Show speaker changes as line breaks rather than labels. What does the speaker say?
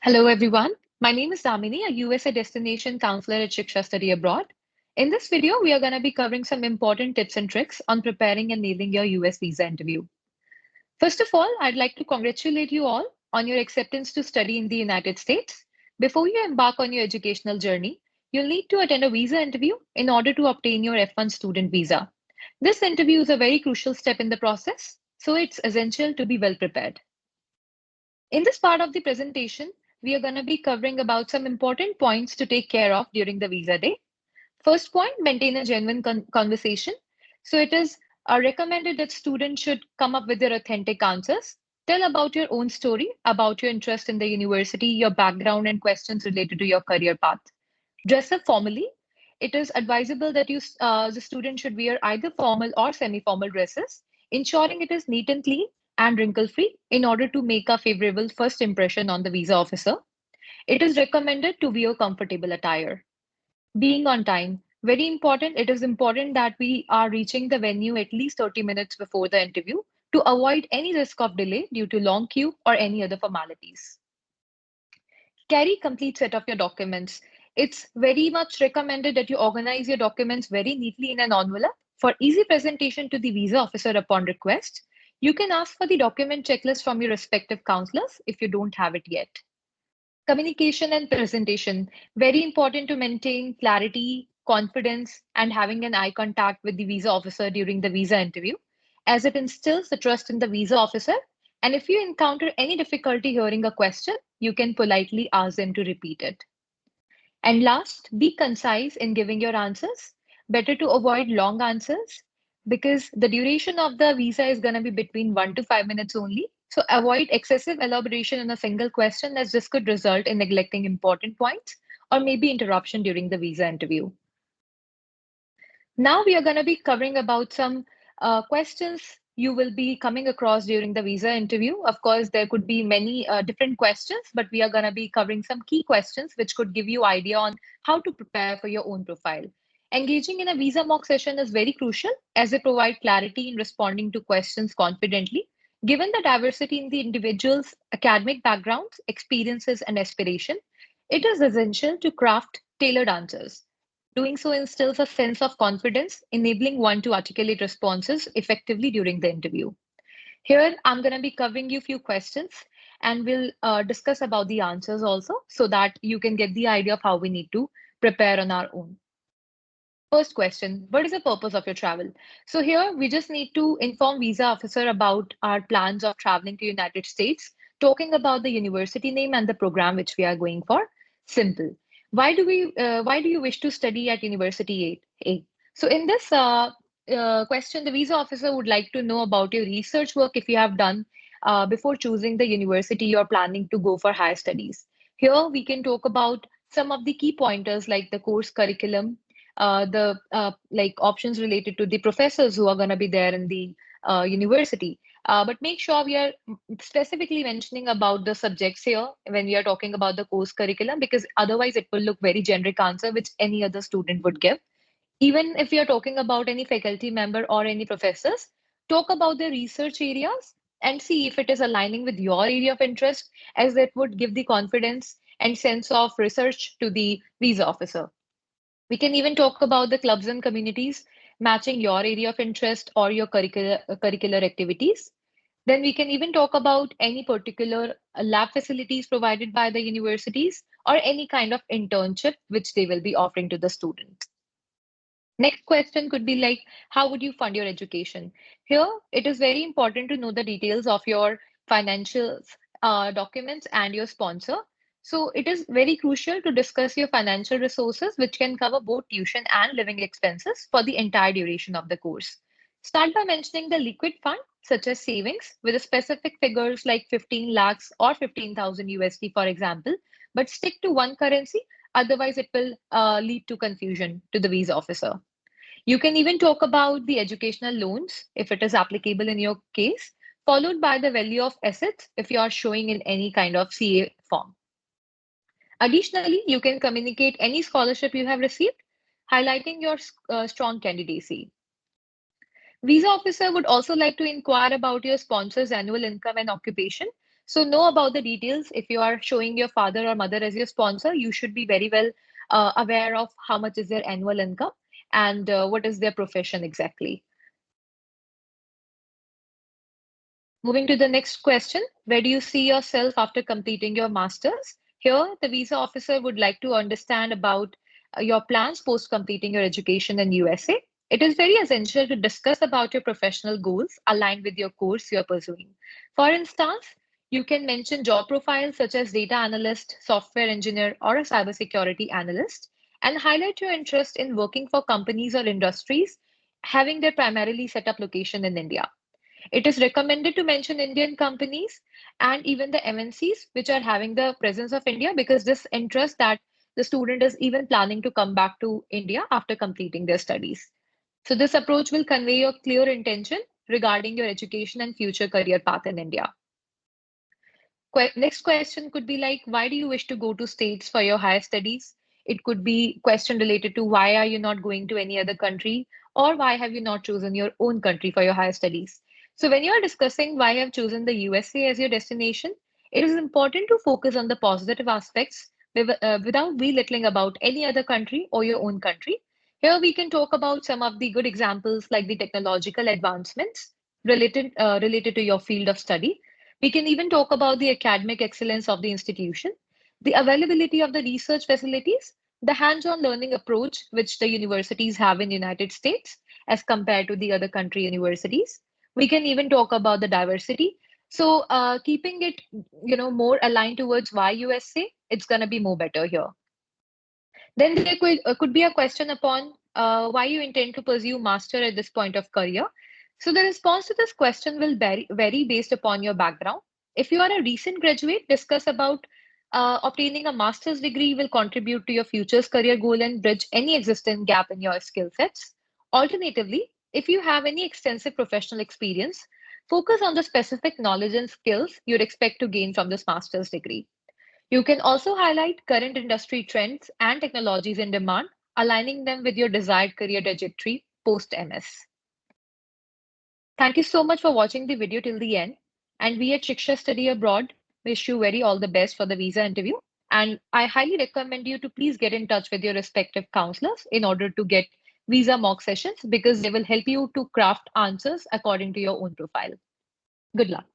Hello, everyone. My name is Damini, a USA destination counselor at Shiksha Study Abroad. In this video, we are going to be covering some important tips and tricks on preparing and nailing your US visa interview. First of all, I'd like to congratulate you all on your acceptance to study in the United States. Before you embark on your educational journey, you'll need to attend a visa interview in order to obtain your F1 student visa. This interview is a very crucial step in the process, so it's essential to be well prepared. In this part of the presentation, we are going to be covering about some important points to take care of during the visa day. First point, maintain a genuine conversation. So it is recommended that students should come up with their authentic answers. Tell about your own story, about your interest in the university, your background, and questions related to your career path. Dress up formally. It is advisable that the student should wear either formal or semi-formal dresses, ensuring it is neat and clean and wrinkle-free in order to make a favorable first impression on the visa officer. It is recommended to wear comfortable attire. Being on time. Very important. It is important that we are reaching the venue at least 30 minutes before the interview to avoid any risk of delay due to long queue or any other formalities. Carry complete set of your documents. It's very much recommended that you organize your documents very neatly in an envelope for easy presentation to the visa officer upon request. You can ask for the document checklist from your respective counselors if you don't have it yet. Communication and presentation. Very important to maintain clarity, confidence, and having an eye contact with the visa officer during the visa interview, as it instills the trust in the visa officer. And if you encounter any difficulty hearing a question, you can politely ask them to repeat it. And last, be concise in giving your answers. Better to avoid long answers because the duration of the visa is going to be between 1 to 5 minutes only. So avoid excessive elaboration in a single question, as this could result in neglecting important points or maybe interruption during the visa interview. Now we are going to be covering about some questions you will be coming across during the visa interview. Of course, there could be many different questions, but we are going to be covering some key questions which could give you idea on how to prepare for your own profile. Engaging in a visa mock session is very crucial as they provide clarity in responding to questions confidently. Given the diversity in the individual's academic backgrounds, experiences, and aspiration, it is essential to craft tailored answers. Doing so instills a sense of confidence, enabling one to articulate responses effectively during the interview. Here, I'm going to be covering you a few questions and we'll discuss about the answers also so that you can get the idea of how we need to prepare on our own. First question, what is the purpose of your travel? So here we just need to inform visa officer about our plans of traveling to United States, talking about the university name and the program which we are going for. Simple. Why do you wish to study at University A? So in this question, the visa officer would like to know about your research work if you have done before choosing the university you're planning to go for higher studies. Here we can talk about some of the key pointers like the course curriculum, the like options related to the professors who are going to be there in the university. But make sure we are specifically mentioning about the subjects here when we are talking about the course curriculum, because otherwise it will look very generic answer which any other student would give. Even if you're talking about any faculty member or any professors, talk about the research areas and see if it is aligning with your area of interest, as that would give the confidence and sense of research to the visa officer. We can even talk about the clubs and communities matching your area of interest or your curricular activities. Then we can even talk about any particular lab facilities provided by the universities or any kind of internship which they will be offering to the student. Next question could be like, how would you fund your education? Here, it is very important to know the details of your financial documents and your sponsor. So it is very crucial to discuss your financial resources, which can cover both tuition and living expenses for the entire duration of the course. Start by mentioning the liquid fund, such as savings, with a specific figures like 15 lakhs or 15,000 USD, for example, but stick to one currency. Otherwise, it will lead to confusion to the visa officer. You can even talk about the educational loans if it is applicable in your case, followed by the value of assets if you are showing in any kind of CA form. Additionally, you can communicate any scholarship you have received, highlighting your strong candidacy. Visa officer would also like to inquire about your sponsor's annual income and occupation. So know about the details. If you are showing your father or mother as your sponsor, you should be very well aware of how much is their annual income and what is their profession exactly. Moving to the next question, where do you see yourself after completing your master's? Here, the visa officer would like to understand about your plans post completing your education in USA. It is very essential to discuss about your professional goals aligned with your course you are pursuing. For instance, you can mention job profiles such as data analyst, software engineer, or a cybersecurity analyst, and highlight your interest in working for companies or industries having their primarily set up location in India. It is recommended to mention Indian companies and even the MNCs which are having the presence of India, because this interest that the student is even planning to come back to India after completing their studies. So this approach will convey your clear intention regarding your education and future career path in India. Next question could be like, why do you wish to go to States for your higher studies? It could be question related to why are you not going to any other country, or why have you not chosen your own country for your higher studies? So when you're discussing why you have chosen the USA as your destination, it is important to focus on the positive aspects without belittling about any other country or your own country. Here we can talk about some of the good examples like the technological advancements related to your field of study. We can even talk about the academic excellence of the institution, the availability of the research facilities, the hands-on learning approach which the universities have in United States as compared to the other country universities. We can even talk about the diversity. So keeping it, more aligned towards why USA, it's gonna be more better here. Then there could be a question upon why you intend to pursue master at this point of career. So the response to this question will vary based upon your background. If you are a recent graduate, discuss about obtaining a master's degree will contribute to your future's career goal and bridge any existing gap in your skill sets. Alternatively, if you have any extensive professional experience, focus on the specific knowledge and skills you'd expect to gain from this master's degree. You can also highlight current industry trends and technologies in demand, aligning them with your desired career trajectory post MS. Thank you so much for watching the video till the end. And we at Shiksha Study Abroad wish you very all the best for the visa interview. And I highly recommend you to please get in touch with your respective counselors in order to get visa mock sessions, because they will help you to craft answers according to your own profile. Good luck.